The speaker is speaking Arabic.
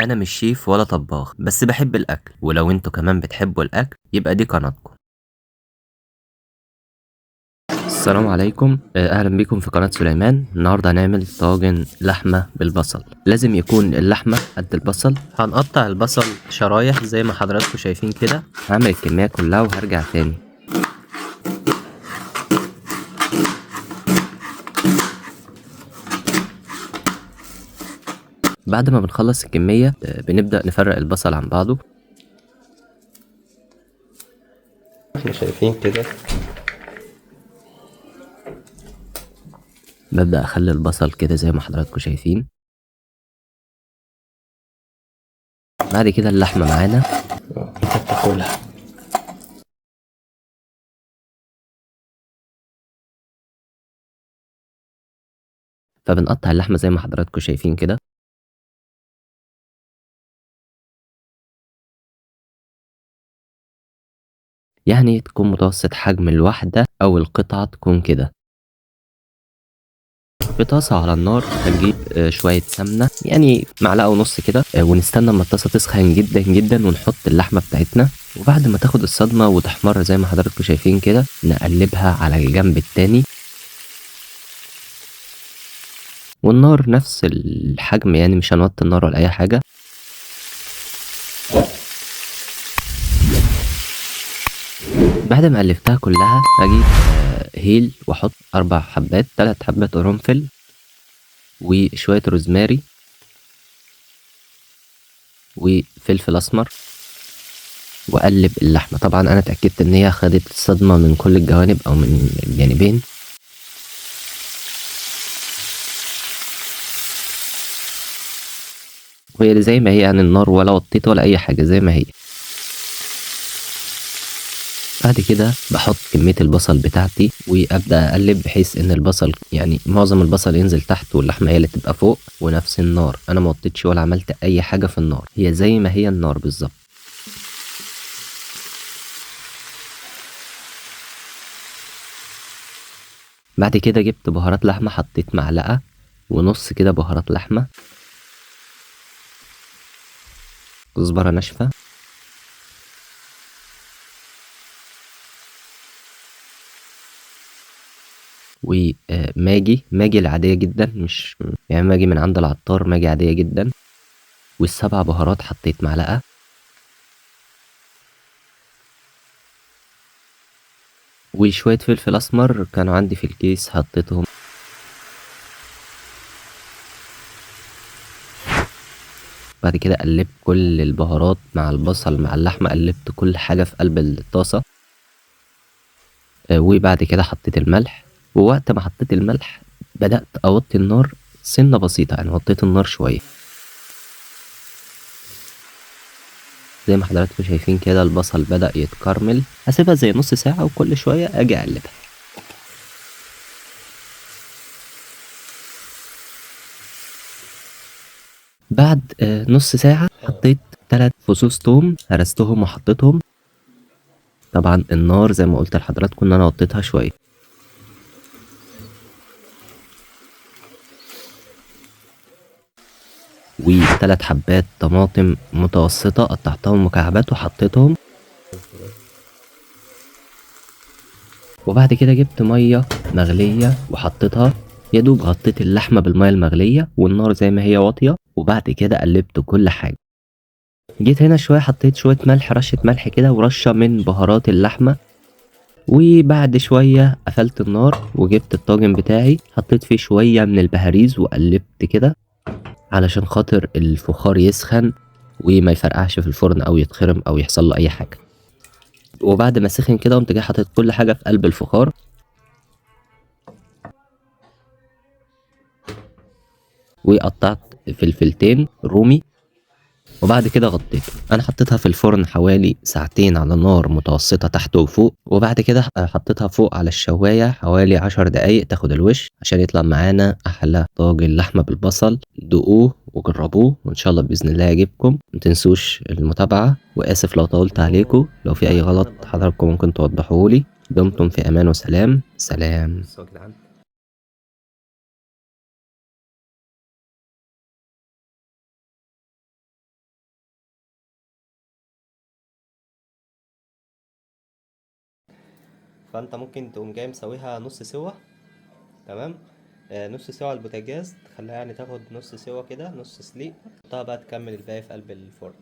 انا مش شيف ولا طباخ، بس بحب الاكل، ولو انتوا كمان بتحبوا الاكل يبقى دي قناتكم. السلام عليكم، اهلا بيكم في قناة سليمان. النهارده هنعمل طاجن لحمة بالبصل. لازم يكون اللحمة قد البصل. هنقطع البصل شرايح زي ما حضراتكم شايفين كده. هعمل الكمية كلها وهرجع تاني. بعد ما بنخلص الكمية بنبدأ نفرق البصل عن بعضه. احنا شايفين كده. ببدأ اخلي البصل كده زي ما حضراتكم شايفين. بعد كده اللحمة معانا تاكلها. فبنقطع اللحمة زي ما حضراتكم شايفين كده. يعني تكون متوسط حجم الواحدة أو القطعة تكون كده. في طاسة على النار هنجيب شوية سمنة، يعني معلقة ونص كده، ونستنى اما الطاسة تسخن جدا جدا ونحط اللحمة بتاعتنا. وبعد ما تاخد الصدمة وتحمر زي ما حضراتكم شايفين كده نقلبها على الجنب التاني. والنار نفس الحجم، يعني مش هنوطي النار ولا أي حاجة. بعد ما قلبتها كلها هجيب هيل واحط 4 حبات، 3 حبات قرنفل وشوية روزماري وفلفل اسمر، واقلب اللحمه. طبعا انا اتاكدت ان هي خدت صدمه من كل الجوانب او من الجانبين. وهي زي ما هي، يعني النار ولا وطيت ولا اي حاجه، زي ما هي. بعد كده بحط كميه البصل بتاعتي وابدا اقلب بحيث ان البصل، يعني معظم البصل ينزل تحت واللحمه هي اللي تبقى فوق. ونفس النار، انا ما وطيتش ولا عملت اي حاجه في النار، هي زي ما هي النار بالظبط. بعد كده جبت بهارات لحمه، حطيت معلقه ونص كده بهارات لحمه، كزبره ناشفه، وماجي العادية جدا، مش يعني ماجي من عند العطار، ماجي عادية جدا. والسبع بهارات حطيت معلقة. وشوية فلفل أسمر كانوا عندي في الكيس حطيتهم. بعد كده قلبت كل البهارات مع البصل مع اللحمة، قلبت كل حاجة في قلب الطاسة. وبعد كده حطيت الملح. ووقت ما حطيت الملح بدأت أوطي النار سنة بسيطة، يعني وطيت النار شوية. زي ما حضراتكم شايفين كده البصل بدأ يتكرمل. هسيبها زي نص ساعة وكل شوية أجي أقلبها. بعد نص ساعة حطيت 3 فصوص توم، هرستهم وحطيتهم. طبعا النار زي ما قلت لحضراتكم ان انا وطيتها شوية. و3 حبات طماطم متوسطة قطعتهم مكعبات وحطيتهم. وبعد كده جبت مية مغلية وحطيتها. يا دوب غطيت اللحمة بالمية المغلية والنار زي ما هي واطية. وبعد كده قلبت كل حاجة. جيت هنا شوية حطيت شوية ملح، رشة ملح كده ورشة من بهارات اللحمة. وبعد شوية قفلت النار وجبت الطاجن بتاعي، حطيت فيه شوية من البهاريز وقلبت كده علشان خاطر الفخار يسخن وما يفرقعش في الفرن او يتخرم او يحصل له اي حاجة. وبعد ما سخن كده قمت جاي حاطط كل حاجة في قلب الفخار. وقطعت فلفلتين رومي. وبعد كده غطيته. انا حطيتها في الفرن حوالي ساعتين على نار متوسطة تحت وفوق. وبعد كده حطيتها فوق على الشواية حوالي 10 دقايق تاخد الوش عشان يطلع معانا احلى طاجن لحمة بالبصل. دوقوه وجربوه وان شاء الله باذن الله يعجبكم. متنسوش المتابعة، واسف لو طولت عليكم. لو في اي غلط حضراتكم ممكن توضحوهولي. دمتم في امان وسلام. سلام. فانت ممكن تقوم جاي مسويها نص سوا. تمام. نص سوا على البوتاجاز، تخليها يعني تاخد نص سوا كده، نص سليق، تحطها بقى تكمل الباقي في قلب الفرن.